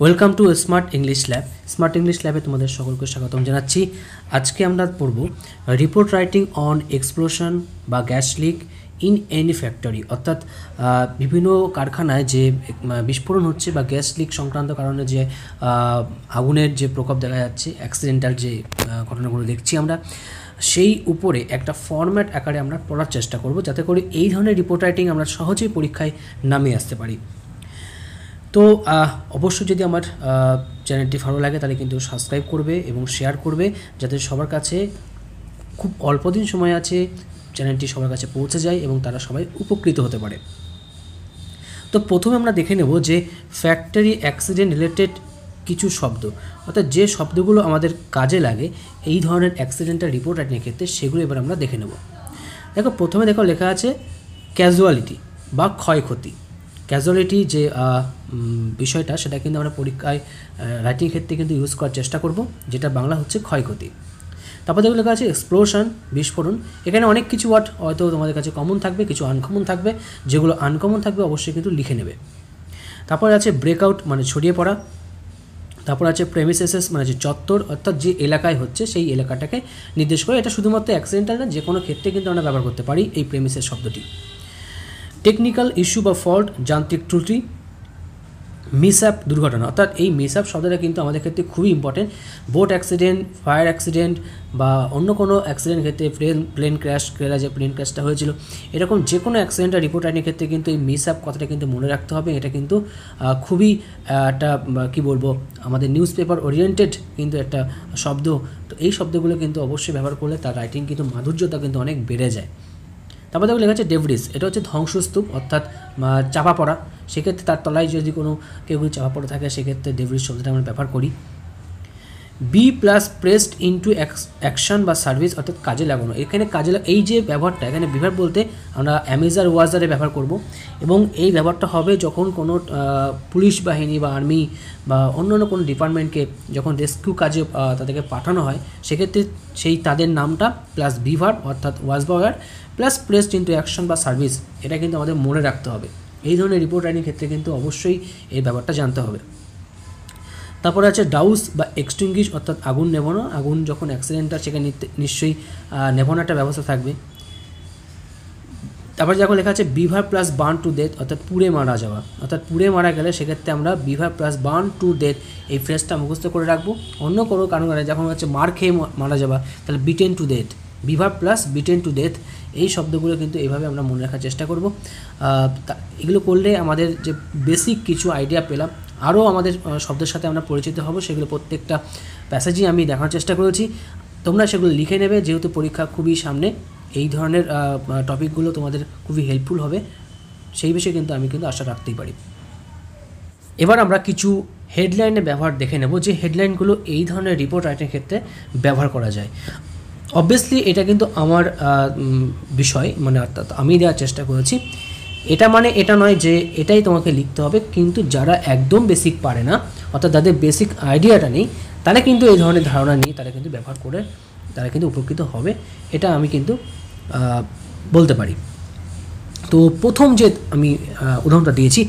Welcome to smart English lab. Smart English ল্যাবে তোমাদের সকলকে স্বাগতম জানাচ্ছি। আজকে আমরা পড়ব রিপোর্ট রাইটিং অন এক্সপ্লোশন বা gas leak in any factory, অর্থাৎ বিভিন্ন কারখানায় যে বিস্ফোরণ হচ্ছে বা গ্যাস লিক সংক্রান্ত কারণে যে আগুনের যে প্রকোপ দেখা যাচ্ছে, অ্যাক্সিডেন্টাল যে ঘটনাগুলো দেখছি আমরা, সেই উপরে একটা ফরম্যাট আকারে আমরা পড়ার চেষ্টা করব, যাতে করে এই ধরনের রিপোর্ট রাইটিং আমরা সহজেই পরীক্ষায় নামিয়ে আসতে পারি। তো অবশ্যই যদি আমার চ্যানেলটি ভালো লাগে তাহলে কিন্তু সাবস্ক্রাইব করবে এবং শেয়ার করবে, যাতে সবার কাছে খুব অল্প দিন সময় আছে চ্যানেলটি সবার কাছে পৌঁছে যায় এবং তারা সবাই উপকৃত হতে পারে। তো প্রথমে আমরা দেখে নেব যে ফ্যাক্টরি অ্যাক্সিডেন্ট রিলেটেড কিছু শব্দ, অর্থাৎ যে শব্দগুলো আমাদের কাজে লাগে এই ধরনের অ্যাক্সিডেন্টাল রিপোর্ট রাইটিংয়ের ক্ষেত্রে, সেগুলো এবার আমরা দেখে নেব। দেখো, প্রথমে দেখো লেখা আছে ক্যাজুয়ালিটি বা ক্ষয়ক্ষতি। ক্যাজুয়ালিটি যে বিষয়টা, সেটা কিন্তু আমরা পরীক্ষায় রাইটিং ক্ষেত্রে কিন্তু ইউজ করার চেষ্টা করব, যেটা বাংলা হচ্ছে ক্ষয়ক্ষতি। তারপর দেখো লেখা আছে এক্সপ্লোশন, বিস্ফোরণ। এখানে অনেক কিছু ওয়ার্ড হয়তো তোমাদের কাছে কমন থাকবে, কিছু আনকমন থাকবে। যেগুলো আনকমন থাকবে অবশ্যই কিন্তু লিখে নেবে। তারপর আছে ব্রেকআউট, মানে ছড়িয়ে পড়া। তারপর আছে প্রেমিসেস, মানে যে চত্বর, অর্থাৎ যে এলাকায় হচ্ছে সেই এলাকাটাকে নির্দেশ করে। এটা শুধুমাত্র অ্যাক্সিডেন্টাল না, যে কোনো ক্ষেত্রে কিন্তু আমরা ব্যবহার করতে পারি এই প্রেমিসেস শব্দটি। টেকনিক্যাল ইস্যু বা ফল্ট, যান্ত্রিক ত্রুটি। মিসঅ্যাপ, দুর্ঘটনা, অর্থাৎ এই মিসঅ্যাপ শব্দটা কিন্তু আমাদের ক্ষেত্রে খুবই important. Boat accident, fire accident বা অন্য কোনো অ্যাক্সিডেন্ট ক্ষেত্রে, প্লেন ক্র্যাশ, কেরালা যে প্লেন ক্র্যাশটা হয়েছিল, এরকম যে কোনো অ্যাক্সিডেন্টের রিপোর্ট রাইটিংয়ের ক্ষেত্রে কিন্তু এই মিসঅ্যাপ কথাটা কিন্তু মনে রাখতে হবে। এটা কিন্তু খুবই একটা কী বলবো, আমাদের নিউজ পেপার ওরিয়েন্টেড কিন্তু একটা শব্দ। তো এই শব্দগুলো কিন্তু অবশ্যই ব্যবহার করলে তার রাইটিং কিন্তু মাধুর্যতা কিন্তু অনেক বেড়ে যায়। তারপর দেখো লেখা আছে ডেব্রিস, এটা হচ্ছে ধ্বংসস্তূপ, অর্থাৎ চাপা পড়া। সেক্ষেত্রে তার তলায় যদি কোনো কেউ চাপা পড়ে থাকে, সেক্ষেত্রে ডেব্রিস শব্দটা আমরা ব্যবহার করি। Be plus pressed into action বা সার্ভিস, অর্থাৎ কাজে লাগানো। এখানে কাজে এই যে ব্যবহারটা, এখানে বিভার বলতে আমরা অ্যামেজার ওয়াজারে ব্যবহার করব, এবং এই ব্যবহারটা হবে যখন কোনো পুলিশ বাহিনী বা আর্মি বা অন্যান্য কোনো ডিপার্টমেন্টকে যখন রেস্কিউ কাজে তাদেরকে পাঠানো হয়, সেক্ষেত্রে সেই তাদের নামটা প্লাস বিভার, অর্থাৎ ওয়াজ বাওয়ার প্লাস প্রেসড ইনটু অ্যাকশন বা সার্ভিস, এটা কিন্তু আমাদের মনে রাখতে হবে। এই ধরনের রিপোর্ট রাইটিং ক্ষেত্রে কিন্তু অবশ্যই এই ব্যাপারটা জানতে হবে। তারপরে আছে ডাউস বা এক্সটিংগুইশ, অর্থাৎ আগুন নেভানো। আগুন যখন অ্যাক্সিডেন্টটা, সেখানে নিশ্চয়ই নেভানোর একটা ব্যবস্থা থাকবে। তারপরে যখন লেখা আছে বিভার প্লাস বার্ন টু ডেথ, অর্থাৎ পুড়ে মারা যাওয়া। অর্থাৎ পুড়ে মারা গেলে সেক্ষেত্রে আমরা বিভার প্লাস বার্ন টু ডেথ এই ফ্রেজটা মুখস্থ করে রাখবো। অন্য কোনো কারণে যখন হচ্ছে মার খেয়ে মারা যাওয়া, তাহলে beaten to death, be verb plus beaten to death, এই শব্দগুলো কিন্তু এইভাবে আমরা মনে রাখার চেষ্টা করব। এগুলো করলে আমাদের যে বেসিক কিছু আইডিয়া পেলাম, আরও আমাদের শব্দের সাথে আমরা পরিচিত হব। সেগুলো প্রত্যেকটা প্যাসেজই আমি দেখার চেষ্টা করেছি। তোমরা সেগুলো লিখে নেবে, যেহেতু পরীক্ষা খুবই সামনে। এই ধরনের টপিকগুলো তোমাদের খুবই হেল্পফুল হবে, সেই বিষয়ে কিন্তু আমি কিন্তু আশা রাখতেই পারি। এবার আমরা কিছু হেডলাইনের ব্যবহার দেখে নেব, যে হেডলাইনগুলো এই ধরনের রিপোর্ট রাইটিংয়ের ক্ষেত্রে ব্যবহার করা যায়। অবভিয়াসলি এটা কিন্তু আমার বিষয়, মানে অর্থাৎ আমি দেওয়ার চেষ্টা করেছি। এটা মানে এটা নয় যে এটাই তোমাকে লিখতে হবে, কিন্তু যারা একদম বেসিক পারে না, অর্থাৎ যাদের বেসিক আইডিয়াটা নেই, তারা কিন্তু এই ধরনের ধারণা নিয়ে তারা কিন্তু ব্যবহার করে তারা কিন্তু উপকৃত হবে, এটা আমি কিন্তু বলতে পারি। তো প্রথম যে আমি উদাহরণটা দিয়েছি,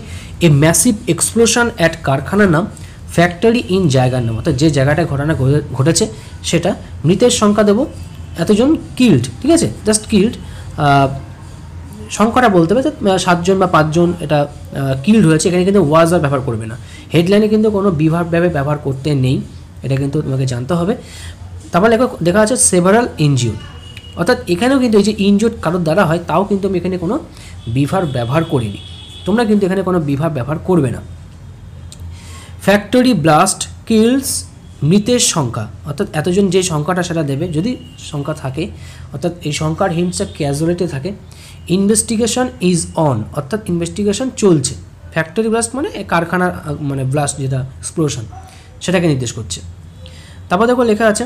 এ ম্যাসিভ এক্সপ্লোশন অ্যাট কারখানার নাম, ফ্যাক্টরি ইন জায়গার নাম, অর্থাৎ যে জায়গাটায় ঘটনা ঘটেছে সেটা। মৃতের সংখ্যা দেবো এতজন, কিল্ড, ঠিক আছে, জাস্ট কিল্ড। সংখ্যাটা বলতে হবে 7 জন বা 5 জন এটা কিল্ড হয়েছে। এখানে কিন্তু ওয়াজ আর ব্যবহার করবে না। হেডলাইনে কিন্তু কোনো বিভাগভাবে ব্যবহার করতে নেই, এটা কিন্তু তোমাকে জানতে হবে। তারপর দেখা আছে সেভারাল ইনজিউর্ড, অর্থাৎ এখানেও কিন্তু এই যে ইনজিউর্ড কারোর দ্বারা হয়, তাও কিন্তু আমি এখানে কোনো বিভাগ ব্যবহার করিনি। তোমরা কিন্তু এখানে কোনো বিভাগ ব্যবহার করবে না। ফ্যাক্টরি ব্লাস্ট কিলস, মৃতের সংখ্যা, অর্থাৎ এতজন যে সংখ্যাটা সেটা দেবে যদি সংখ্যা থাকে, অর্থাৎ এই সংখ্যার হিন্টসটা ক্যাজুয়ালিটি থাকে। ইনভেস্টিগেশন ইজ অন, অর্থাৎ ইনভেস্টিগেশন চলছে। ফ্যাক্টরি ব্লাস্ট মানে কারখানার মানে ব্লাস্ট, যেটা এক্সপ্লোশন, সেটাকে নির্দেশ করছে। তারপর দেখো লেখা আছে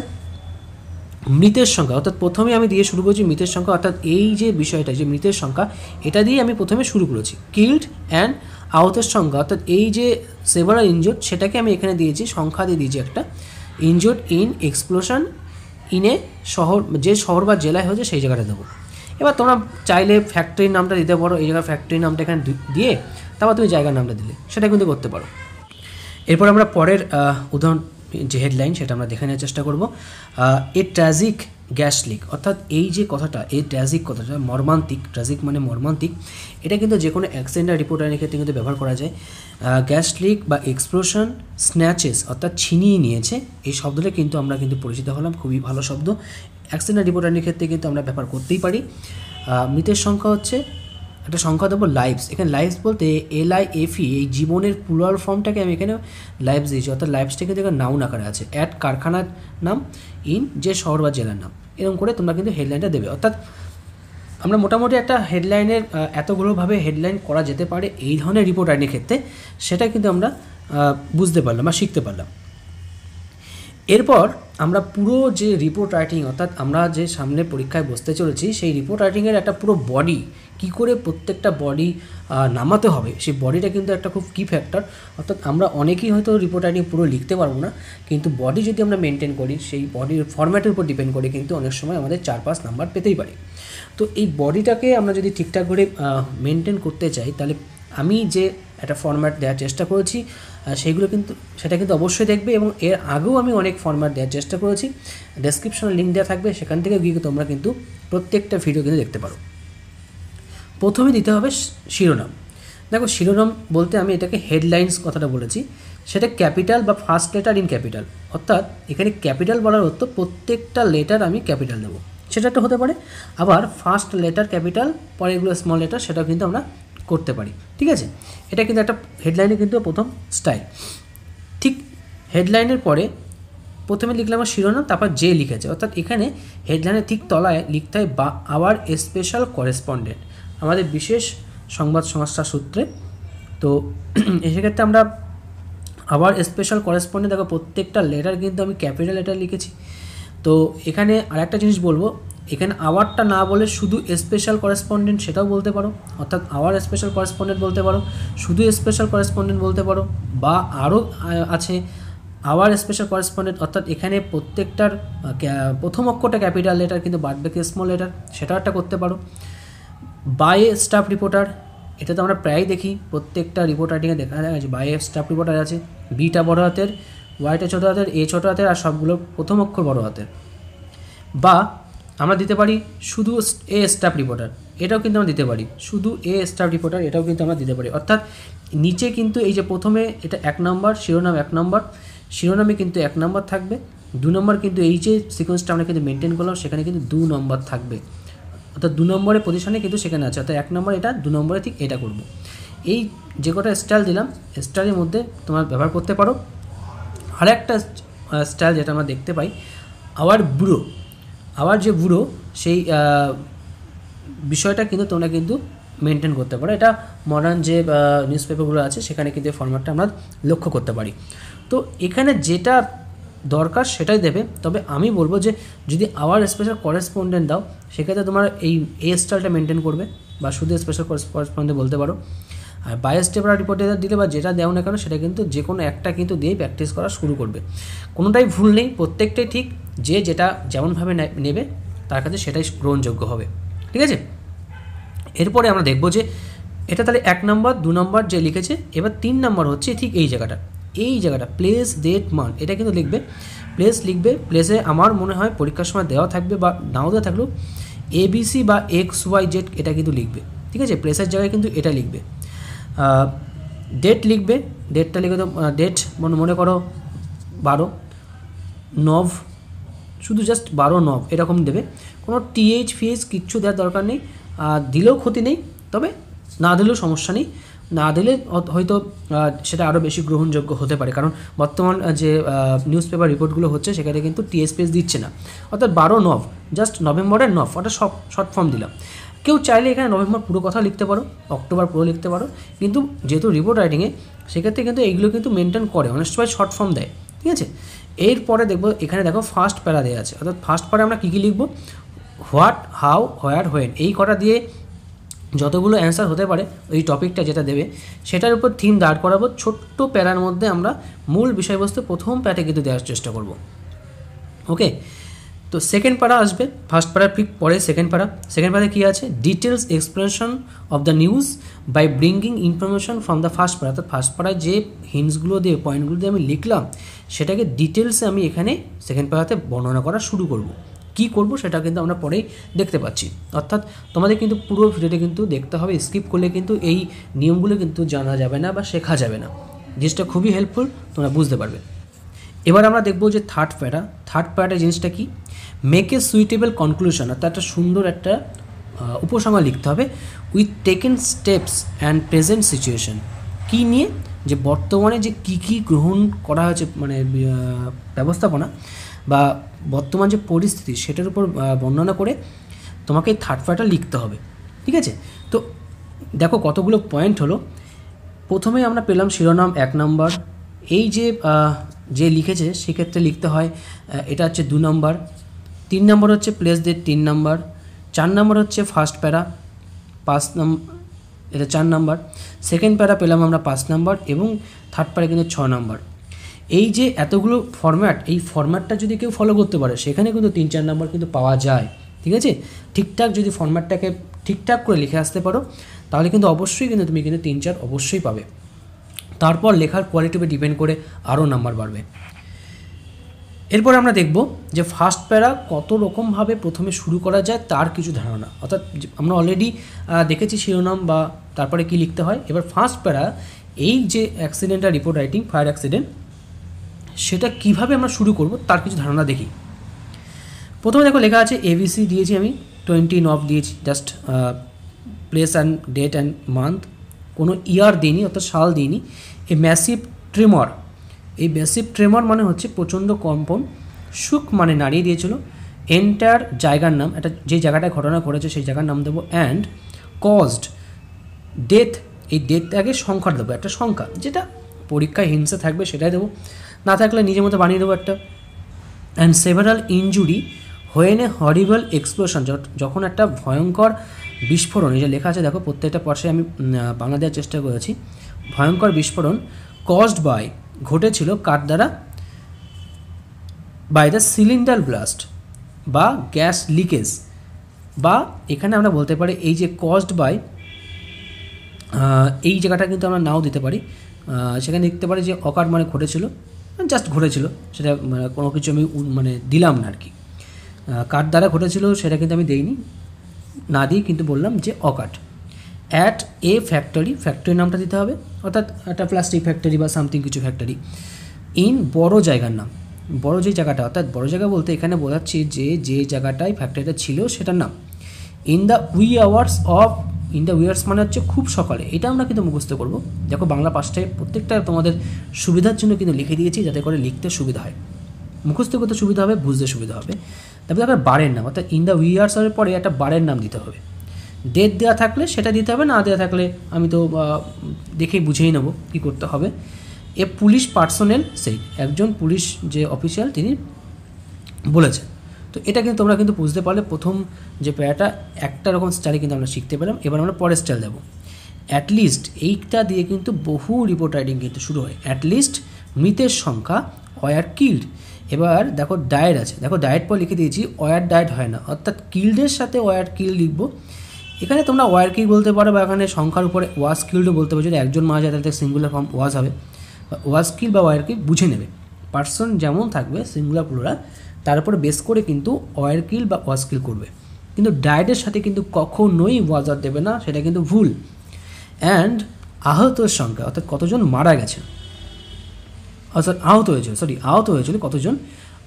মৃতের সংখ্যা, অর্থাৎ প্রথমে আমি দিয়ে শুরু করেছি মৃতের সংখ্যা, অর্থাৎ এই যে বিষয়টা, যে মৃতের সংখ্যা, এটা দিয়ে আমি প্রথমে শুরু করেছি। কিল্ড অ্যান্ড আহতের সংখ্যা, অর্থাৎ এই যে সেভারাল ইনজোর্ড, সেটাকে আমি এখানে দিয়েছি, সংখ্যা দিয়ে দিয়েছি একটা। Injured in explosion in a শহর, যে শহর বা জেলায় হয়েছে সেই জায়গাটা দেবো। এবার তোমরা চাইলে ফ্যাক্টরির নামটা দিতে পারো, এই জায়গায় ফ্যাক্টরির নামটা এখানে দিয়ে তারপর তুমি জায়গার নামটা দিলে, সেটা কিন্তু করতে পারো। এরপর আমরা পরের উদাহরণ যে হেডলাইন সেটা আমরা দেখে নেওয়ার চেষ্টা করব। এ ট্র্যাজিক গ্যাস লিক, অর্থাৎ এই যে কথাটা, এই ট্র্যাজিক কথাটা মর্মান্তিক, ট্র্যাজিক মানে মর্মান্তিক, এটা কিন্তু যে কোনো অ্যাক্সিডেন্ট রিপোর্টারের ক্ষেত্রে কিন্তু ব্যবহার করা যায়। গ্যাস লিক বা এক্সপ্লোশন স্ন্যাচেস অর্থাৎ ছিনিয়ে নিয়েছে, এই শব্দটা কিন্তু আমরা কিন্তু পরিচিত হলাম, খুবই ভালো শব্দ। অ্যাক্সিডেন্ট রিপোর্টারের ক্ষেত্রে কিন্তু আমরা ব্যবহার করতেই পারি। মৃতের সংখ্যা হচ্ছে একটা সংখ্যা দেবো লাইভস, এখানে লাইভস বলতে LIFE, এই জীবনের প্লুরাল ফর্মটাকে আমি এখানে লাইভস দিয়েছি, অর্থাৎ লাইভসটা কিন্তু এখানে নাউন আকারে আছে। অ্যাট কারখানার নাম, ইন যে শহর বা জেলার নাম, এরকম করে তোমরা কিন্তু হেডলাইনটা দেবে। অর্থাৎ আমরা মোটামুটি একটা হেডলাইনের এতগুলোভাবে হেডলাইন করা যেতে পারে এই ধরনের রিপোর্ট রাইটিংয়ের ক্ষেত্রে, সেটা কিন্তু আমরা বুঝতে পারলাম বা শিখতে পারলাম। এরপর আমরা পুরো যে রিপোর্ট রাইটিং, অর্থাৎ আমরা যে সামনে পরীক্ষায় বসতে চলেছি সেই রিপোর্ট রাইটিংয়ের একটা পুরো বডি, কী করে প্রত্যেকটা বডি নামাতে হবে, সেই বডিটা কিন্তু একটা খুব কি ফ্যাক্টর। অর্থাৎ আমরা অনেকেই হয়তো রিপোর্ট রাইটিং পুরো লিখতে পারবো না, কিন্তু বডি যদি আমরা মেনটেন করি, সেই বডির ফরম্যাটের উপর ডিপেন্ড করে কিন্তু অনেক সময় আমাদের 4-5 নাম্বার পেতেই পারি। তো এই বডিটাকে আমরা যদি ঠিকঠাক করে মেনটেন করতে চাই, তাহলে আমি যে একটা ফরম্যাট দেওয়ার চেষ্টা করেছি সেইগুলো কিন্তু সেটা কিন্তু অবশ্যই দেখবে, এবং এর আগেও আমি অনেক ফরম্যাট দেওয়ার চেষ্টা করেছি, ডেসক্রিপশনে লিঙ্ক দেওয়া থাকবে, সেখান থেকে গিয়ে তোমরা কিন্তু প্রত্যেকটা ভিডিও কিন্তু দেখতে পারো। প্রথমে দিতে হবে শিরোনাম। দেখো, শিরোনাম বলতে আমি এটাকে হেডলাইন্স কথাটা বলেছি, সেটা ক্যাপিটাল বা ফার্স্ট লেটার ইন ক্যাপিটাল, অর্থাৎ এখানে ক্যাপিটাল বলার অর্থ প্রত্যেকটা লেটার আমি ক্যাপিটাল দেবো, সেটা একটা হতে পারে। আবার ফার্স্ট লেটার ক্যাপিটাল, পরে এগুলো স্মল লেটার, সেটাও কিন্তু আমরা করতে পারি। ঠিক আছে, এটা কিন্তু একটা হেডলাইনে কিন্তু প্রথম স্টাইল। ঠিক হেডলাইনের পরে প্রথমে লিখলাম আমার শিরোনাম, তারপর যে লিখেছে, অর্থাৎ এখানে হেডলাইনের ঠিক তলায় লিখতে হয় বা আওয়ার স্পেশাল করেসপন্ডেন্ট, আমাদের বিশেষ সংবাদ সংস্থা সূত্রে। তো সেক্ষেত্রে আমরা আবার স্পেশাল করেসপন্ডেন্ট, দেখো প্রত্যেকটা লেটার কিন্তু আমি ক্যাপিটাল লেটার লিখেছি। তো এখানে আরেকটা জিনিস বলবো, এখানে আওয়ারটা না বলে শুধু স্পেশাল করেসপন্ডেন্ট সেটাও বলতে পারো, অর্থাৎ আওয়ার স্পেশাল করেসপন্ডেন্ট বলতে পারো, শুধু স্পেশাল করেসপন্ডেন্ট বলতে পারো, বা আরও আছে আওয়ার স্পেশাল করেসপন্ডেন্ট, অর্থাৎ এখানে প্রত্যেকটার প্রথম অক্ষরটা ক্যাপিটাল লেটার কিন্তু বাদ বাকি স্মল লেটার, সেটাও একটা করতে পারো। বাই এ স্টাফ রিপোর্টার, এটা তো আমরা প্রায়ই দেখি, প্রত্যেকটা রিপোর্ট রাইটিংয়ে দেখা যায় বাই এ স্টাফ রিপোর্টার আছে, বিটা বড় হাতের, ওয়াইটা ছোটো হাতের, এ ছোটো হাতের, আর সবগুলো প্রথম অক্ষর বড় হাতের। বা আমরা দিতে পারি শুধু এ স্টাফ রিপোর্টার, এটাও কিন্তু আমরা দিতে পারি, শুধু এ স্টাফ রিপোর্টার, এটাও কিন্তু আমরা দিতে পারি। অর্থাৎ নিচে কিন্তু এই যে প্রথমে এটা 1 নম্বর, শিরোনাম 1 নম্বর, শিরোনামে কিন্তু 1 নম্বর থাকবে, 2 নম্বর কিন্তু এই যে সিকোয়েন্সটা আমরা কিন্তু মেনটেন করলাম সেখানে কিন্তু 2 নম্বর থাকবে, অর্থাৎ 2 নম্বরের পজিশনে কিন্তু সেখানে আছে, অর্থাৎ 1 নম্বর এটা, 2 নম্বরে ঠিক এটা করব। এই যে কটা স্টাইল দিলাম, স্টাইলের মধ্যে তোমার ব্যবহার করতে পারো। আর একটা স্টাইল যেটা আমরা দেখতে পাই, আওয়ার ব্যুরো, আওয়ার যে ব্যুরো সেই বিষয়টা কিন্তু তোমরা কিন্তু মেনটেন করতে পারো, এটা মডার্ন যে নিউজ পেপারগুলো আছে সেখানে কিন্তু এই ফরম্যাটটা আমরা লক্ষ্য করতে পারি। তো এখানে যেটা দরকার সেটাই দেবে, তবে আমি বলবো যে যদি আওয়ার স্পেশাল করেসপন্ডেন্ট দাও সেক্ষেত্রে তোমার এই স্টাইলটা মেনটেন করবে, বা শুধু স্পেশাল করেসপন্ডেন্ট বলতে পারো। আর বায়াস টেপার রিপোর্টার দিলে বা যেটা দেও না কেন সেটা কিন্তু যে কোনো একটা কিন্তু দিয়েই প্র্যাকটিস করা শুরু করবে, কোনোটাই ভুল নেই, প্রত্যেকটাই ঠিক, যে যেটা যেমনভাবে নেবে তার কাছে সেটাই গ্রহণযোগ্য হবে। ঠিক আছে, এরপরে আমরা দেখব যে এটা তাহলে 1 নম্বর 2 নম্বর যে লিখেছে, এবার 3 নম্বর হচ্ছে ঠিক এই জায়গাটা প্লেস ডেট মান্থ, এটা কিন্তু লিখবে, প্লেস লিখবে, প্লেসে আমার মনে হয় পরীক্ষার সময় দেওয়া থাকবে বা নাও দেওয়া থাকলেও ABC বা XYZ এটা কিন্তু লিখবে। ঠিক আছে, প্লেসের জায়গায় কিন্তু এটা লিখবে। ডেট লিখবে, ডেটটা লিখে তো ডেট মনে করো 12 নভ, শুধু জাস্ট 12 নভ এরকম দেবে, কোনো TH ফিএস কিচ্ছু দেওয়ার দরকার নেই, দিলেও ক্ষতি নেই, তবে না দিলেও সমস্যা নেই, না দিলে হয়তো সেটা আরও বেশি গ্রহণযোগ্য হতে পারে, কারণ বর্তমান যে নিউজ পেপার রিপোর্টগুলো হচ্ছে সেখানে কিন্তু TH ফিএস দিচ্ছে না, অর্থাৎ 12 নভ, জাস্ট নভেম্বরের নভ, ওটা সব শর্ট ফর্ম দিলাম। কেউ চাইলে এখানে নভেম্বর পুরো কথা লিখতে পারো, অক্টোবর পুরো লিখতে পারো, কিন্তু যেহেতু রিপোর্ট রাইটিংয়ে সেক্ষেত্রে কিন্তু এইগুলো কিন্তু মেনটেন করে, অনেক সময় শর্ট ফর্ম দেয়। ঠিক আছে, এরপরে দেখবো এখানে দেখো ফার্স্ট প্যারা দেওয়া আছে, অর্থাৎ ফার্স্ট প্যারা আমরা কী কী লিখবো, হোয়াট, হাউ, হোয়ার, হোয়েন, এই কটা দিয়ে যতগুলো অ্যান্সার হতে পারে ওই টপিকটা যেটা দেবে সেটার উপর থিম দাঁড় করাবো, ছোট্ট প্যারার মধ্যে আমরা মূল বিষয়বস্তু প্রথম প্যারাতে কিন্তু দেওয়ার চেষ্টা করব। ওকে, তো সেকেন্ড প্যারা আসবে, ফার্স্ট প্যারার ঠিক পরে সেকেন্ড প্যারা কী আছে, details explanation of the news by bringing information from the first para. অর্থাৎ ফার্স্ট প্যারায় যে হিন্টসগুলো দিয়ে পয়েন্টগুলো দিয়ে আমি লিখলাম সেটাকে ডিটেলসে আমি এখানে সেকেন্ড প্যারাতে বর্ণনা করা শুরু করব। কী করব সেটা কিন্তু আমরা পরেই দেখতে পাচ্ছি। অর্থাৎ তোমাদের কিন্তু পুরো ভিডিওটা কিন্তু দেখতে হবে, স্কিপ করলে কিন্তু এই নিয়মগুলো কিন্তু জানা যাবে না বা শেখা যাবে না। জিনিসটা খুবই হেল্পফুল, তোমরা বুঝতে পারবে। এবার আমরা দেখব যে থার্ড প্যারাটা জিনিসটা কি, মেক এ সুইটেবল কনক্লুশন, অর্থাৎ একটা সুন্দর একটা উপসংহার লিখতে হবে with taken steps and present situation. কী নিয়ে, যে বর্তমানে যে কী গ্রহণ করা হয়েছে মানে ব্যবস্থাপনা বা বর্তমান যে পরিস্থিতি সেটার উপর বর্ণনা করে তোমাকে এই থার্ড প্যারাটা লিখতে হবে। ঠিক আছে, তো দেখো কতগুলো পয়েন্ট হলো। প্রথমে আমরা পেলাম শিরোনাম 1 নম্বর, এই যে লিখেছে সেক্ষেত্রে লিখতে হয় এটা হচ্ছে 2 নম্বর, 3 নম্বর হচ্ছে প্লেস ডেট 3 নম্বর, 4 নম্বর হচ্ছে ফার্স্ট প্যারা 5 নম্বর, এটা 4 নম্বর, সেকেন্ড প্যারা পেলাম আমরা 5 নম্বর এবং থার্ড প্যারা কিন্তু 6 নম্বর। এই যে এতগুলো ফরম্যাট, এই ফরম্যাটটা যদি কেউ ফলো করতে পারে সেখানে কিন্তু 3-4 নম্বর কিন্তু পাওয়া যায়। ঠিক আছে, ঠিকঠাক যদি ফরম্যাটটাকে ঠিকঠাক করে লিখে আসতে পারো তাহলে কিন্তু অবশ্যই কিন্তু তুমি কিন্তু 3-4 অবশ্যই পাবে। তারপর লেখার কোয়ালিটির উপর ডিপেন্ড করে আরও নাম্বার বাড়বে। এরপর আমরা দেখব যে ফার্স্ট প্যারা কত রকমভাবে প্রথমে শুরু করা যায় তার কিছু ধারণা। অর্থাৎ আমরা অলরেডি দেখেছি শিরোনাম বা তারপরে কি লিখতে হয়। এবার ফার্স্ট প্যারা এই যে অ্যাক্সিডেন্ট আর রিপোর্ট রাইটিং, ফায়ার অ্যাক্সিডেন্ট, সেটা কিভাবে আমরা শুরু করব তার কিছু ধারণা দেখি। প্রথমে দেখো লেখা আছে ABC দিয়েছি আমি, 20 অফ দিয়েছি, just place and date and month, কোনো ইয়ার দিইনি অর্থাৎ সাল দিইনি। এই ম্যাসিভ ট্রেমর, এই ম্যাসিভ ট্রেমর মানে হচ্ছে প্রচণ্ড কম্পন, সুখ মানে নাড়িয়ে দিয়েছিল, এন্টার জায়গার নাম, এটা যে জায়গাটায় ঘটনা ঘটেছে সেই জায়গার নাম দেবো, অ্যান্ড কজড ডেথ, এই ডেথ আগে সংখ্যা দেবো, একটা সংখ্যা যেটা পরীক্ষায় হিংসা থাকবে সেটাই দেবো, না থাকলে নিজের মতো বানিয়ে দেবো একটা, and several injury when a horrible explosion, যখন একটা ভয়ঙ্কর বিস্ফোরণ, এই যে লেখা আছে দেখো প্রত্যেকটা পাশে আমি বাংলা দেওয়ার চেষ্টা করেছি, ভয়ঙ্কর বিস্ফোরণ কজড বাই, ঘটেছিল কার দ্বারা, বাই দ্য সিলিন্ডার ব্লাস্ট বা গ্যাস লিকেজ, বা এখানে আমরা বলতে পারি এই যে কজড বাই, এই জায়গাটা কিন্তু আমরা নাও দিতে পারি, সেখানে লিখতে পারি যে অকার মানে ঘটেছিল, জাস্ট ঘটেছিল, সেটা কোনো কিছু আমি মানে দিলাম না আর কি, কার দ্বারা ঘটেছিল সেটা কিন্তু আমি দেইনি, না দিই কিন্তু বললাম যে অকাট, অ্যাট এ ফ্যাক্টরি, ফ্যাক্টরির নামটা দিতে হবে, অর্থাৎ একটা প্লাস্টিক ফ্যাক্টরি বা সামথিং কিছু ফ্যাক্টরি, ইন বড় জায়গার নাম, বড় যে জায়গাটা, অর্থাৎ বড় জায়গা বলতে এখানে বোঝাচ্ছি যে জায়গাটায় ফ্যাক্টরিটা ছিল সেটার নাম, in the we hours of, in the উইয়ার্স মানে হচ্ছে খুব সকালে, এটা আমরা কিন্তু মুখস্থ করবো। দেখো বাংলা পাঁচটায় প্রত্যেকটা তোমাদের সুবিধার জন্য কিন্তু লিখে দিয়েছি যাতে করে লিখতে সুবিধা হয়, মুখস্থ করতে সুবিধা হবে, বুঝতে সুবিধা হবে। তারপরে দেখো বারের নাম, অর্থাৎ ইন দ্য উইয়ার্সের পরে একটা বারের নাম দিতে হবে, ডেট দেওয়া থাকলে সেটা দিতে হবে, না দেওয়া থাকলে আমি তো দেখেই বুঝেই নেবো কী করতে হবে। এ পুলিশ পার্সোনেল, সেই একজন পুলিশ যে অফিসিয়াল তিনি বলেছেন। তো এটা কিন্তু তোমরা কিন্তু বুঝতে পারলে প্রথম যে প্যারাটা একটা রকম স্টাইলে কিন্তু আমরা শিখতে পেলাম। এবার আমরা পরের স্টাইল দেবো, অ্যাটলিস্ট, এইটা দিয়ে কিন্তু বহু রিপোর্ট রাইটিং কিন্তু শুরু হয়। অ্যাটলিস্ট মৃতের সংখ্যা ওয়ার কিল্ড, এবার দেখো ডায়েট আছে, দেখো ডায়েট পর লিখে দিয়েছি, ওয়ার ডায়েট হয় না, অর্থাৎ কিল্ডের সাথে ওয়ার কিল্ড লিখবো। এখানে তোমরা ওয়ার কিল বলতে পারো বা এখানে সংখ্যার উপরে ওয়াজ কিল্ডও বলতে পারো, যদি একজন মারা যায় তাহলে সিঙ্গুলার ফর্ম ওয়াজ হবে, ওয়াজ কিল বা ওয়ার কিল বুঝে নেবে, পার্সন যেমন থাকবে সিঙ্গুলার প্লুরাল তার উপরে বেস করে কিন্তু ওয়ার কিল বা ওয়াজ কিল করবে, কিন্তু ডায়েটের সাথে কিন্তু কখনোই ওয়াজ আর দেবে না, সেটা কিন্তু ভুল। অ্যান্ড আহতের সংখ্যা, অর্থাৎ কতজন মারা গেছেন, অর্থাৎ আহত হয়েছিল কতজন,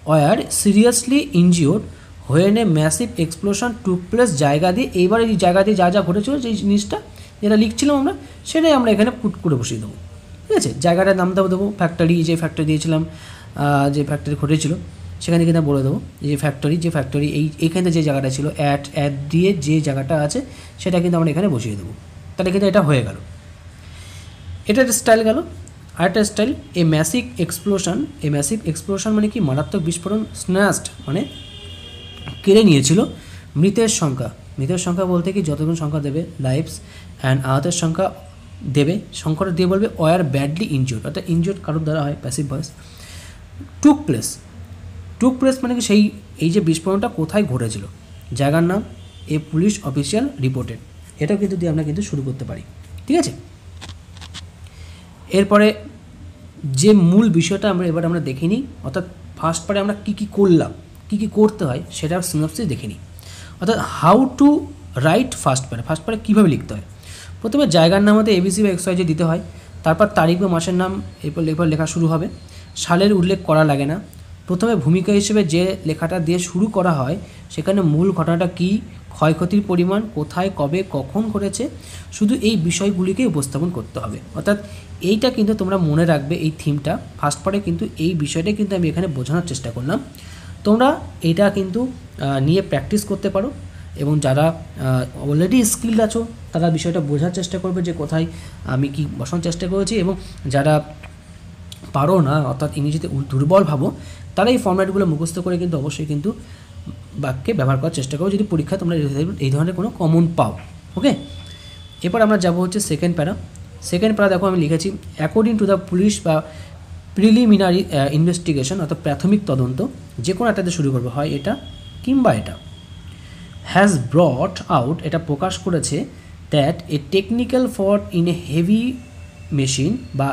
were seriously injured when a massive explosion took place, জায়গা দিয়ে, এইবার এই জায়গা দিয়ে যা যা ঘটেছিল যেই জিনিসটা যেটা লিখছিলাম আমরা সেটাই আমরা এখানে পুট করে বসিয়ে দেবো। ঠিক আছে, জায়গাটার নাম দেবো ফ্যাক্টরি, যে ফ্যাক্টরি দিয়েছিলাম, যে ফ্যাক্টরি ঘটেছিল সেখানে কিন্তু বলে দেবো যে ফ্যাক্টরি এইখানে যে জায়গাটা ছিল, অ্যাট দিয়ে যে জায়গাটা আছে সেটা কিন্তু আমরা এখানে বসিয়ে দেবো, তাহলে কিন্তু এটা হয়ে গেল। এটা একটা স্টাইল গেল। আরেকটা স্টাইল, এ ম্যাসিভ এক্সপ্লোশন মানে কি, মারাত্মক বিস্ফোরণ, স্ন্যাচড মানে কেড়ে নিয়েছিল, মৃতের সংখ্যা বলতে কি যতজন সংখ্যা দেবে, লাইভস, অ্যান্ড আহতের সংখ্যা দেবে, সংখ্যাটা দিয়ে বলবে ওয়ার ব্যাডলি ইনজিওর্ড, অর্থাৎ ইনজিওর্ড কারোর দ্বারা হয়, passive voice, took place took place মানে কি সেই এই যে বিস্ফোরণটা কোথায় ঘটেছিল, জায়গার নাম, এ পুলিশ অফিসিয়াল রিপোর্টেড, এটাও কিন্তু দিয়ে আমরা কিন্তু শুরু করতে পারি। ঠিক আছে, এরপরে যে মূল বিষয়টা আমরা দেখে নিই, অর্থাৎ ফার্স্ট পার্টে আমরা কী কী করলাম, কী কী করতে হয় সেটা সিনপসিস দেখে নিই। অর্থাৎ হাউ টু রাইট ফার্স্ট পার্টে কীভাবে লিখতে হয়। প্রথমে জায়গার নাম হতে এবিসি বা XYZ দিতে হয়, তারপর তারিখ বা মাসের নাম এরপর লেখা শুরু হবে। সালের উল্লেখ করা লাগে না। প্রথমে ভূমিকা হিসেবে যে লেখাটা দিয়ে শুরু করা হয় সেখানে মূল ঘটনাটা কী, ক্ষয়ক্ষতির পরিমাণ, কোথায়, কবে, কখন ঘটেছে, শুধু এই বিষয়গুলিকে উপস্থাপন করতে হবে। অর্থাৎ এইটা কিন্তু তোমরা মনে রাখবে, এই থিমটা ফার্স্ট পার্টে কিন্তু এই বিষয়টা কিন্তু আমি এখানে বোঝানোর চেষ্টা করলাম। তোমরা এটা কিন্তু নিয়ে প্র্যাকটিস করতে পারো, এবং যারা অলরেডি স্কিলড আছো তারা বিষয়টা বোঝার চেষ্টা করবে যে কোথায় আমি কি বসানোর চেষ্টা করেছি, এবং যারা পারো না অর্থাৎ ইংরেজিতে দুর্বল ভাবো তারা এই ফর্ম্যাটগুলো মুখস্থ করে কিন্তু অবশ্যই কিন্তু বাক্যে ব্যবহার করার চেষ্টা করো যদি পরীক্ষায় তোমরা এই ধরনের কোনো কমন পাও। ওকে, এরপর আমরা যাব হচ্ছে সেকেন্ড প্যারা। দেখো আমি লিখেছি অ্যাকর্ডিং টু দ্য পুলিশ বা প্রিলিমিনারি ইনভেস্টিগেশন, অর্থাৎ প্রাথমিক তদন্ত, যে কোনো একটাতে শুরু করবে, হয় এটা কিংবা এটা। হ্যাজ ব্রট আউট, এটা প্রকাশ করেছে, that a technical fault in a heavy machine বা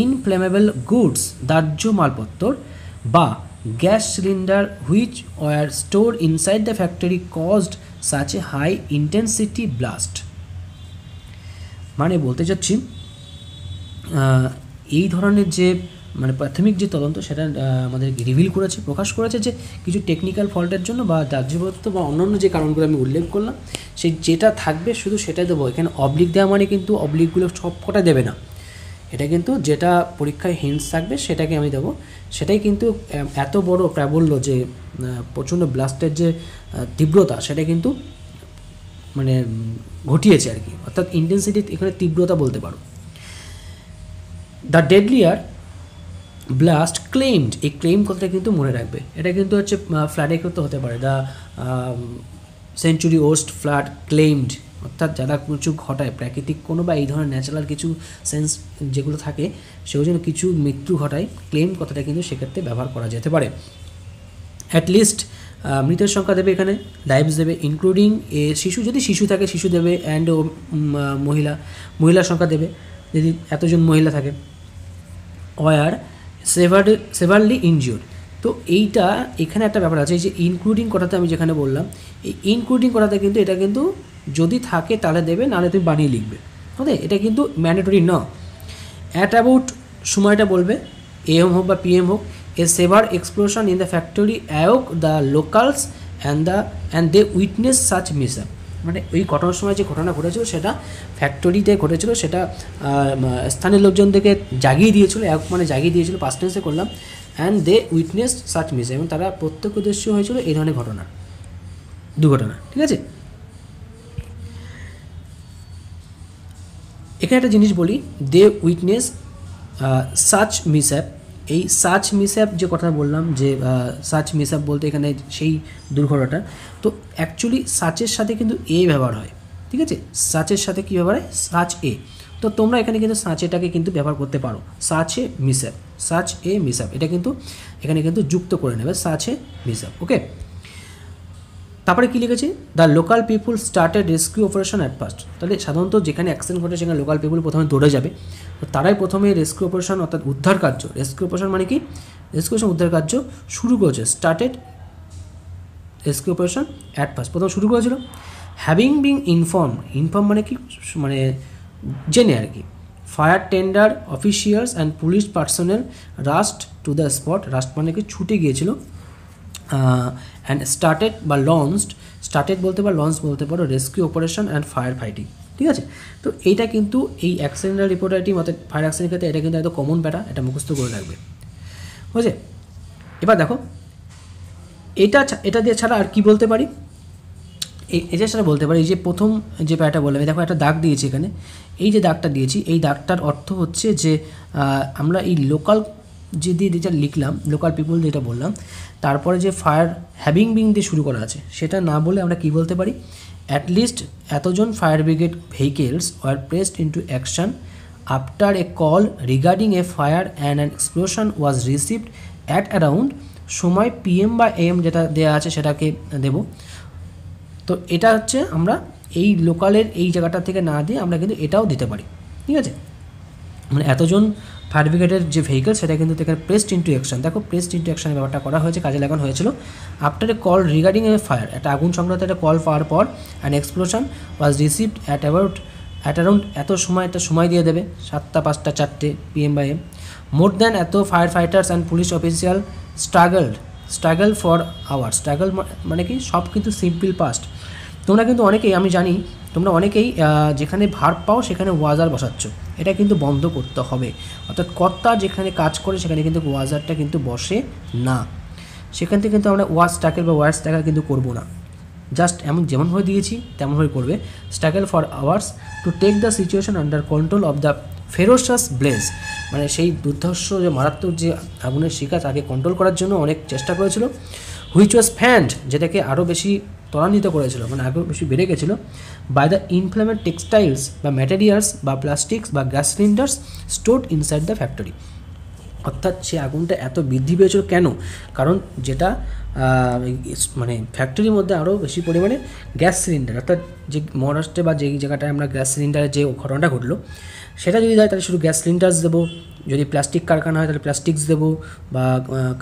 ইনফ্লেমেবল গুডস, দাহ্য মালপত্র বা gas cylinder which were store inside the factory caused such a high intensity blast. মানে বলতে চাচ্ছি এই ধরনের যে মানে প্রাথমিক যে তদন্ত সেটা আমাদের রিভিল করেছে, প্রকাশ করেছে যে কিছু টেকনিক্যাল ফল্টের জন্য বা দাহ্যপদার্থ বা অন্যান্য যে কারণগুলো আমি উল্লেখ করলাম সেই যেটা থাকবে শুধু সেটাই দেবো। এখানে অবলিক দেওয়া মানে কিন্তু অবলিকগুলো সব কটা দেবে না, এটা কিন্তু যেটা পরীক্ষায় হিন্টস থাকবে সেটাকে আমি দেবো। সেটাই কিন্তু এত বড় প্রাবল্য যে প্রচণ্ড ব্লাস্টের যে তীব্রতা সেটা কিন্তু মানে ঘটিয়েছে আর কি, অর্থাৎ ইন্টেন্সিটি এখানে তীব্রতা বলতে পারো। দ্য ডেডলিয়ার ব্লাস্ট ক্লেইমড, এই ক্লেইম কথাটা কিন্তু মনে রাখবে, এটা কিন্তু হচ্ছে ফ্লাডে করতে হতে পারে। The century worst flood claimed, অর্থাৎ যারা কিছু ঘটায় প্রাকৃতিক কোনো বা এই ধরনের ন্যাচারাল কিছু সেন্স যেগুলো থাকে সেগুলো যেন কিছু মৃত্যু ঘটায়, ক্লেম কথাটা কিন্তু সেক্ষেত্রে ব্যবহার করা যেতে পারে। অ্যাটলিস্ট মৃতের সংখ্যা দেবে, এখানে লাইভস দেবে, ইনক্লুডিং এ শিশু, যদি শিশু থাকে শিশু দেবে, অ্যান্ড মহিলার সংখ্যা দেবে যদি এতজন মহিলা থাকে। ওয়ার সেভারলি ইনজিওর্ড, তো এইটা এখানে একটা ব্যাপার আছে, এই যে ইনক্লুডিং কথাতে আমি যেখানে বললাম, এই ইনক্লুডিং কথাতে কিন্তু এটা কিন্তু যদি থাকে তাহলে দেবে, নাহলে তুমি বানিয়ে লিখবে। ওকে, এটা কিন্তু ম্যান্ডেটরি ন। অ্যাট অ্যাবাউট সময়টা বলবে, AM হোক বা PM হোক, a severe explosion in the factory awoke the locals and they witness such mishap, মানে ওই ঘটনার সময় যে ঘটনা ঘটেছিল সেটা ফ্যাক্টরিতে ঘটেছিল, সেটা স্থানীয় লোকজনদেরকে জাগিয়ে দিয়েছিল, এক মানে জাগিয়ে দিয়েছিল, পাস্ট টেন্সে করলাম, অ্যান্ড দে উইটনেস সাচ মিসঅ্যাপ, এবং তারা প্রত্যক্ষদর্শী হয়েছিল এই ধরনের দুর্ঘটনা। ঠিক আছে, এখানে একটা জিনিস বলি, দে উইটনেস সাচ মিসঅ্যাপ, এই সাচ মিসঅ্যাপ যে কথা বললাম যে সাচ মিসঅ্যাপ বলতে এখানে সেই দুর্ঘটনাটা, তো অ্যাকচুয়ালি সাচের সাথে কিন্তু এ ব্যবহার হয়। ঠিক আছে, সাচের সাথে কী ব্যবহার হয়, সাচ এ, তো তোমরা এখানে কিন্তু সাচেটাকে কিন্তু ব্যবহার করতে পারো, সাচ এ মিসঅ্যাপ, এটা কিন্তু এখানে কিন্তু যুক্ত করে নেবে, সাচ এ মিসঅ্যাপ। ওকে, তারপরে কী লিখেছে, the local people started rescue operation at first, তাহলে সাধারণত যেখানে অ্যাক্সিডেন্ট ঘটে সেখানে লোকাল পিপুল প্রথমে দৌড়ে যাবে, তো তারাই প্রথমে রেস্কিউ অপারেশন অর্থাৎ উদ্ধার কার্য, রেস্কিউ অপারেশন মানে কি, উদ্ধার কার্য শুরু করেছে, started rescue operation at first, প্রথম শুরু করেছিল। হ্যাভিং বিং ইনফর্ম মানে কি, মানে জেনে আর কি, fire tender officials and police personnel rushed to the spot, rushed মানে কি ছুটে গিয়েছিল, অ্যান্ড স্টার্টেড বা লঞ্চড, স্টার্টেড বলতে পারো, লঞ্চ বলতে পারো, rescue operation and fire fighting. ঠিক আছে, তো এইটা কিন্তু এই অ্যাক্সিডেন্টাল রিপোর্ট রাইটিং অর্থাৎ ফায়ার অ্যাক্সিডেন্টের ক্ষেত্রে এটা কিন্তু একদম কমন প্যাটা, এটা মুখস্থ করে রাখবে। বুঝছে, এবার দেখো এটা দিয়ে ছাড়া আর কি বলতে পারি, এটা ছাড়া বলতে পারি এই যে প্রথম যে প্যাটা বললাম, দেখো একটা দাগ দিয়েছি এখানে, এই যে দাগটা দিয়েছি এই দাগটার অর্থ হচ্ছে যে আমরা এই লোকাল যেটা লিখলাম, লোকাল পিপুল যেটা বললাম, তারপরে যে ফায়ার হ্যাভিং বিং দিয়ে শুরু করা আছে সেটা না বলে আমরা কি বলতে পারি, অ্যাটলিস্ট এতজন fire brigade vehicles were placed into action after a call regarding a fire and an explosion was received at around সময় PM বা AM যেটা দেওয়া আছে সেটাকে দেব। তো এটা হচ্ছে আমরা এই লোকালের এই জায়গাটা থেকে না দিয়ে আমরা কিন্তু এটাও দিতে পারি, ঠিক আছে। মানে এতজন ফায়ার ব্রিগেডের যে ভেহিকেল সেটা কিন্তু এখানে প্রেসড ইন্টু অ্যাকশন, দেখো প্রেসড ইন্টু অ্যাকশনের ব্যাপারটা করা হয়েছে, কাজে লাগানো হয়েছিল। After a call regarding a fire, একটা আগুন সংক্রান্ত একটা কল পাওয়ার পর an explosion was received at around এত সময়, একটা সময় দিয়ে দেবে 7টা 5টা 4টে PM বা AM। মোর দ্যান এত fire fighters and police official struggle for our, struggle মানে কি সব কিন্তু সিম্পল পাস্ট। তোমরা কিন্তু অনেকেই, আমি জানি তোমরা অনেকেই যেখানে ভার্ব পাও সেখানে ওয়াজার বসাচ্ছ, এটা কিন্তু বন্ধ করতে হবে। অর্থাৎ কর্তা যেখানে কাজ করে সেখানে কিন্তু ওয়াজারটা কিন্তু বসে না, সেখান থেকে কিন্তু আমরা ওয়াজ স্ট্রাগল বা ওয়ার স্ট্রাগল কিন্তু করবো না, জাস্ট এমন যেমনভাবে দিয়েছি তেমনভাবে করবে। Struggle for hours to take the situation under control of the ferocious blaze, মানে সেই দুর্ধর্ষ যে মারাত্মক যে আগুনের শিখা তাকে কন্ট্রোল করার জন্য অনেক চেষ্টা করেছিল। হুইচ ওয়াজ ফ্যান্ড, যেটাকে আরও বেশি ত্বরান্বিত করেছিল, মানে আরও বেশি বেড়ে গেছিলো, বাই দ্য ইনফ্লেমেড টেক্সটাইলস বা ম্যাটেরিয়ালস বা প্লাস্টিক্স বা gas cylinders stored inside the factory. অর্থাৎ সে আগুনটা এত বৃদ্ধি পেয়েছিল কেন, কারণ যেটা মানে ফ্যাক্টরির মধ্যে আরও বেশি পরিমাণে গ্যাস সিলিন্ডার, অর্থাৎ যে মহারাষ্ট্রে বা যেই জায়গাটায় আমরা গ্যাস সিলিন্ডারের যে ঘটনাটা ঘটলো সেটা যদি দেয় তাহলে শুধু গ্যাস সিলিন্ডার্স দেবো, যদি প্লাস্টিক কারখানা হয় তাহলে প্লাস্টিক্স দেবো, বা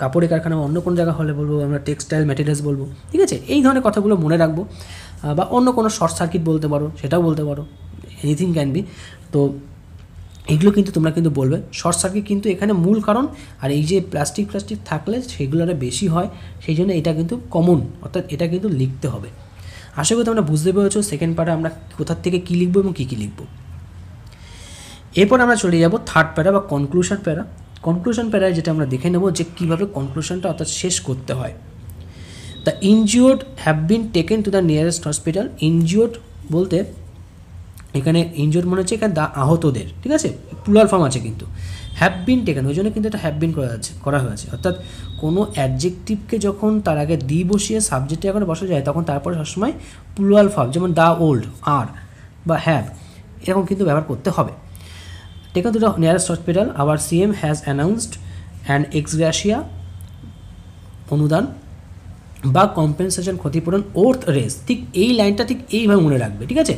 কাপড়ের কারখানা বা অন্য কোনো জায়গা হলে বলবো আমরা টেক্সটাইল ম্যাটেরিয়ালস বলবো, ঠিক আছে। এই ধরনের কথাগুলো মনে রাখবো, বা অন্য কোনো শর্ট সার্কিট বলতে পারো, সেটাও বলতে পারো, এনিথিং ক্যান বি। তো এগুলো কিন্তু তোমরা কিন্তু বলবে। শর্ট সার্কিট কিন্তু এখানে মূল কারণ, আর এই যে প্লাস্টিক থাকলে সেগুলো আরও বেশি হয়, সেই জন্য এটা কিন্তু কমন, অর্থাৎ এটা কিন্তু লিখতে হবে। আশা করি তোমরা বুঝতে পেরেছো সেকেন্ড পার্টে আমরা কোথার থেকে কী লিখবো এবং কী কী লিখবো। এরপর আমরা চলে যাব থার্ড প্যারা বা কনক্লুশন প্যারা। কনক্লুশন প্যারায় যেটা আমরা দেখে নেব যে কীভাবে কনক্লুশনটা অর্থাৎ শেষ করতে হয়। The injured have been taken to the nearest hospital. Injured বলতে এখানে ইনজিওর্ড মনে হচ্ছে এখানে আহতদের, ঠিক আছে, প্লুরাল ফর্ম আছে কিন্তু হ্যাভ বিন টেকেন, ওই জন্য কিন্তু এটা হ্যাভ বিন করা হয়েছে। অর্থাৎ কোনো অ্যাডজেক্টিভকে যখন তার আগে দি বসিয়ে সাবজেক্টে যখন বসা যায় তখন তারপরে সবসময় প্লুরাল ফর্ম, যেমন দ্য ওল্ড, আর বা হ্যাভ, এরকম কিন্তু ব্যবহার করতে হবে। Taken to the nearest hospital, our CM has announced an ex gratia, অনুদান বা কম্পেনসেশন, ক্ষতিপূরণ, ওর্থ রেস। ঠিক এই লাইনটা ঠিক এইভাবে মনে রাখবে, ঠিক আছে।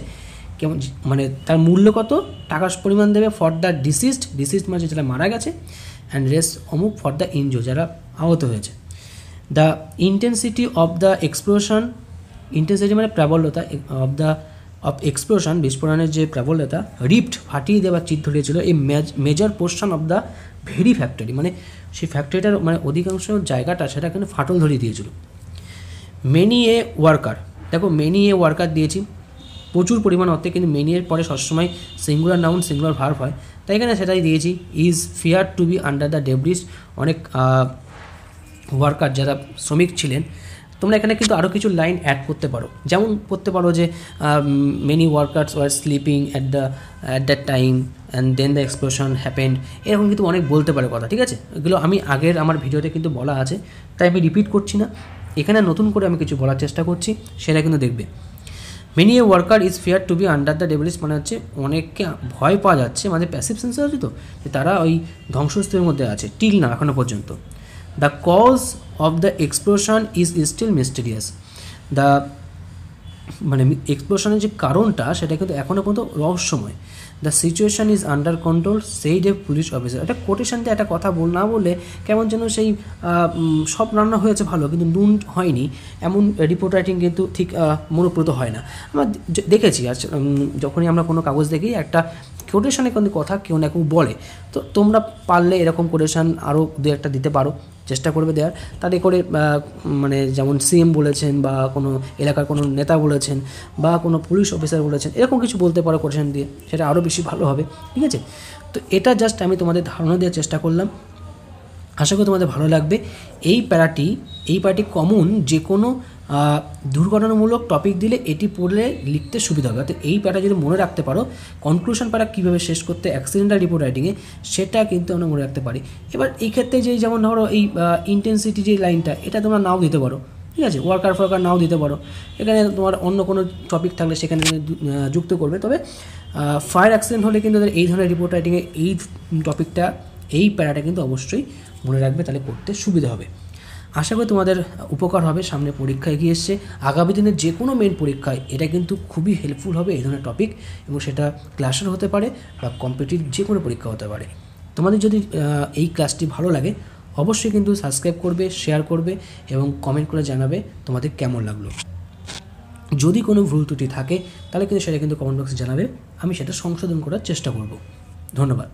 কেমন মানে তার মূল্য কত টাকার পরিমাণ দেবে ফর দ্য ডিসিস্ট মানে যারা মারা গেছে, অ্যান্ড রেস অমুক ফর দ্য ইনজুর, যারা আহত হয়েছে। The intensity of the explosion, intensity মানে প্রাবল্যতা, অফ এক্সপ্লোশন বিস্ফোরণের যে প্রাবল্যতা, রিপ্ট ফাটিয়ে দেওয়ার চিৎ ধরিয়েছিল এই major portion of the very factory, মানে সেই ফ্যাক্টরিটার মানে অধিকাংশ জায়গাটা সেটা কিন্তু ফাটল ধরিয়ে দিয়েছিল। মেনি এ ওয়ার্কার, দেখো মেনি এ ওয়ার্কার দিয়েছি প্রচুর পরিমাণ অর্থে, কিন্তু মেনি এর পরে সবসময় সিঙ্গুলার নাউন সিঙ্গুলার ভার্ব হয়, তাই এখানে সেটাই দিয়েছি। Is fear to be under the debris, অনেক ওয়ার্কার যারা শ্রমিক ছিলেন। তোমরা এখানে কিন্তু আরও কিছু লাইন অ্যাড করতে পারো, যেমন করতে পারো যে many workers were sleeping at that time and then the explosion happened, এরকম কিন্তু অনেক বলতে পারে কথা, ঠিক আছে। এগুলো আমি আগের আমার ভিডিওতে কিন্তু বলা আছে, তাই আমি রিপিট করছি না, এখানে নতুন করে আমি কিছু বলার চেষ্টা করছি, সেটা কিন্তু দেখবে। Many a worker is fear to be under the debris, মানে হচ্ছে অনেককে ভয় পাওয়া যাচ্ছে, মানে প্যাসিভ সেন্সে আছে তো, যে তারা ওই ধ্বংসস্তূপের মধ্যে আছে, টিল না এখনও পর্যন্ত। The cause of the explosion is still mysterious, the মানে এক্সপ্লোশনের যে কারণটা সেটা কিন্তু এখনও পর্যন্ত রহস্যময়। The situation is under control said a police officer, একটা কোটেশন দিয়ে একটা কথা না বললে কেমন যেন সেই সব রান্না হয়েছে ভালো কিন্তু নুন হয়নি, এমন রিপোর্ট রাইটিং কিন্তু ঠিক মনোপ্রত হয় না। আমরা দেখেছি যখনই আমরা কোনো কাগজ দেখি একটা কোটেশনে কিন্তু কথা কেউ না কেউ বলে, তো তোমরা পারলে এরকম কোটেশন আরও দু একটা দিতে পারো, চেষ্টা করবে দেওয়ার, তাতে করে মানে যেমন CM বলেছেন বা কোনো এলাকার কোনো নেতা বলেছেন বা কোনো পুলিশ অফিসার বলেছেন, এরকম কিছু বলতে পারো কোটেশন দিয়ে, সেটা আরও বেশি ভালো হবে, ঠিক আছে। তো এটা জাস্ট আমি তোমাদের ধারণা দেওয়ার চেষ্টা করলাম, আশা করি তোমাদের ভালো লাগবে। এই প্যারাটি কমন যে কোনো দুর্ঘটনামূলক টপিক দিলে এটি পড়লে লিখতে সুবিধা হবে। অর্থাৎ এই প্যারা যদি মনে রাখতে পারো, কনক্লুশন প্যারা কীভাবে শেষ করতে অ্যাক্সিডেন্টাল রিপোর্ট রাইটিংয়ে, সেটা কিন্তু আমরা মনে রাখতে পারি। এবার এই ক্ষেত্রে যেমন ধরো এই ইন্টেন্সিটি যে লাইনটা, এটা তোমরা নাও দিতে পারো, ঠিক আছে, ওয়ার্কার ফোয়ার্কার নাও দিতে পারো, এখানে তোমার অন্য কোনো টপিক থাকলে সেখানে যুক্ত করবে। তবে ফায়ার অ্যাক্সিডেন্ট হলে কিন্তু এই ধরনের রিপোর্ট রাইটিংয়ে এই টপিকটা, এই প্যারাটা কিন্তু অবশ্যই মনে রাখবে, তাহলে করতে সুবিধা হবে। আশা করি তোমাদের উপকার হবে। সামনে পরীক্ষা এগিয়ে এসছে, আগামী দিনের যে কোনো মেন পরীক্ষায় এটা কিন্তু খুবই হেল্পফুল হবে এই ধরনের টপিক, এবং সেটা ক্লাসের হতে পারে বা কম্পিটিটিভ যে কোনো পরীক্ষা হতে পারে। তোমাদের যদি এই ক্লাসটি ভালো লাগে অবশ্যই কিন্তু সাবস্ক্রাইব করবে, শেয়ার করবে এবং কমেন্ট করে জানাবে তোমাদের কেমন লাগলো। যদি কোনো ভুল ত্রুটি থাকে তাহলে কিন্তু সেটা কিন্তু কমেন্ট বক্সে জানাবে, আমি সেটা সংশোধন করার চেষ্টা করব। ধন্যবাদ।